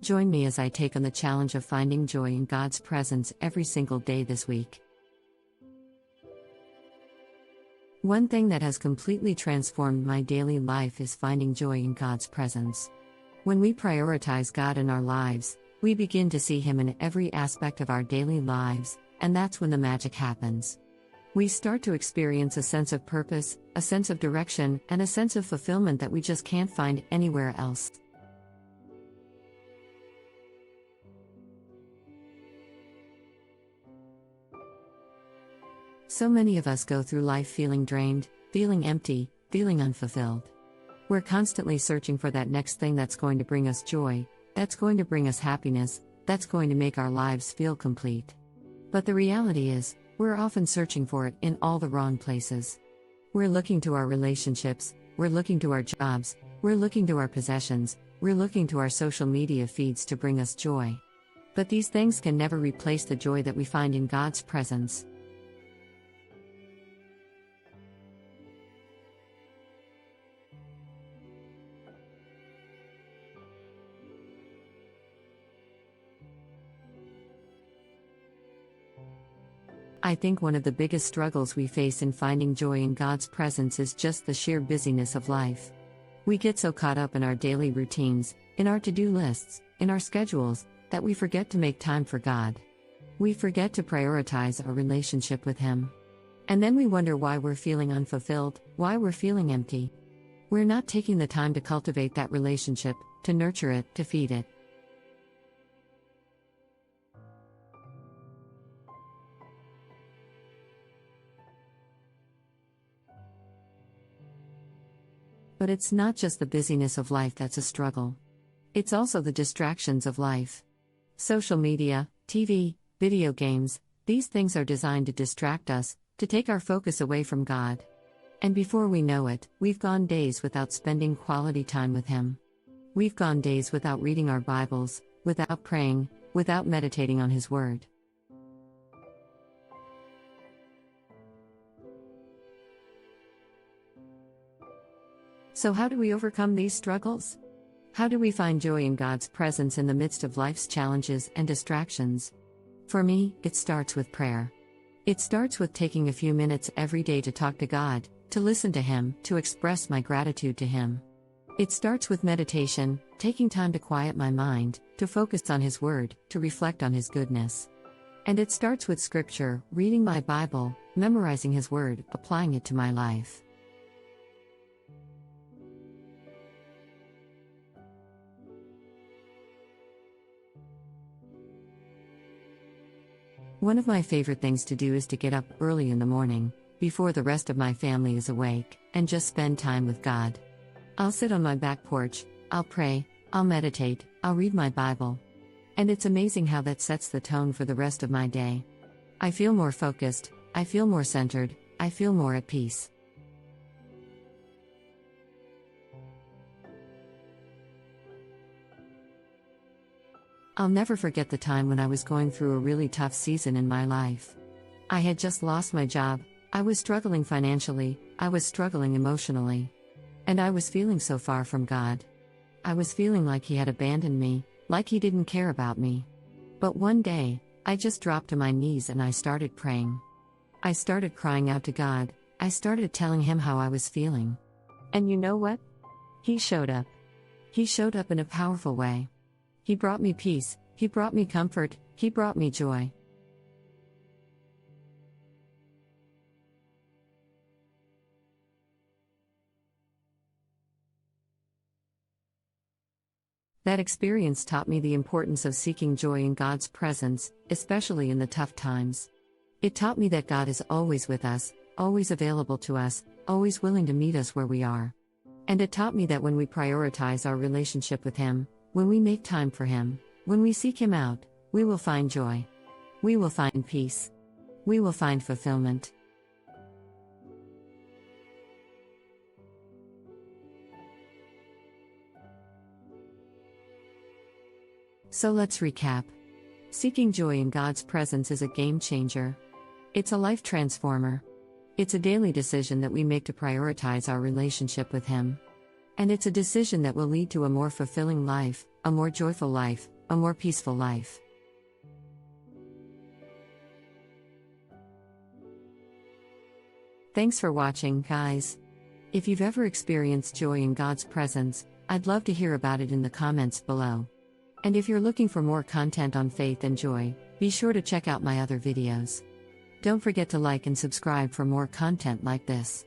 Join me as I take on the challenge of finding joy in God's presence every single day this week. One thing that has completely transformed my daily life is finding joy in God's presence. When we prioritize God in our lives, we begin to see Him in every aspect of our daily lives, and that's when the magic happens. We start to experience a sense of purpose, a sense of direction, and a sense of fulfillment that we just can't find anywhere else. So many of us go through life feeling drained, feeling empty, feeling unfulfilled. We're constantly searching for that next thing that's going to bring us joy, that's going to bring us happiness, that's going to make our lives feel complete. But the reality is, we're often searching for it in all the wrong places. We're looking to our relationships, we're looking to our jobs, we're looking to our possessions, we're looking to our social media feeds to bring us joy. But these things can never replace the joy that we find in God's presence. I think one of the biggest struggles we face in finding joy in God's presence is just the sheer busyness of life. We get so caught up in our daily routines, in our to-do lists, in our schedules, that we forget to make time for God. We forget to prioritize our relationship with Him. And then we wonder why we're feeling unfulfilled, why we're feeling empty. We're not taking the time to cultivate that relationship, to nurture it, to feed it. But it's not just the busyness of life that's a struggle. It's also the distractions of life. Social media, TV, video games, these things are designed to distract us, to take our focus away from God. And before we know it, we've gone days without spending quality time with Him. We've gone days without reading our Bibles, without praying, without meditating on His Word. So how do we overcome these struggles? How do we find joy in God's presence in the midst of life's challenges and distractions? For me, it starts with prayer. It starts with taking a few minutes every day to talk to God, to listen to Him, to express my gratitude to Him. It starts with meditation, taking time to quiet my mind, to focus on His Word, to reflect on His goodness. And it starts with Scripture, reading my Bible, memorizing His Word, applying it to my life. One of my favorite things to do is to get up early in the morning, before the rest of my family is awake, and just spend time with God. I'll sit on my back porch, I'll pray, I'll meditate, I'll read my Bible. And it's amazing how that sets the tone for the rest of my day. I feel more focused, I feel more centered, I feel more at peace. I'll never forget the time when I was going through a really tough season in my life. I had just lost my job, I was struggling financially, I was struggling emotionally. And I was feeling so far from God. I was feeling like He had abandoned me, like He didn't care about me. But one day, I just dropped to my knees and I started praying. I started crying out to God, I started telling Him how I was feeling. And you know what? He showed up. He showed up in a powerful way. He brought me peace, He brought me comfort, He brought me joy. That experience taught me the importance of seeking joy in God's presence, especially in the tough times. It taught me that God is always with us, always available to us, always willing to meet us where we are. And it taught me that when we prioritize our relationship with Him, when we make time for Him, when we seek Him out, we will find joy. We will find peace. We will find fulfillment. So let's recap. Seeking joy in God's presence is a game changer. It's a life transformer. It's a daily decision that we make to prioritize our relationship with Him. And it's a decision that will lead to a more fulfilling life, a more joyful life, a more peaceful life. Thanks for watching, guys. If you've ever experienced joy in God's presence, I'd love to hear about it in the comments below. And if you're looking for more content on faith and joy, be sure to check out my other videos. Don't forget to like and subscribe for more content like this.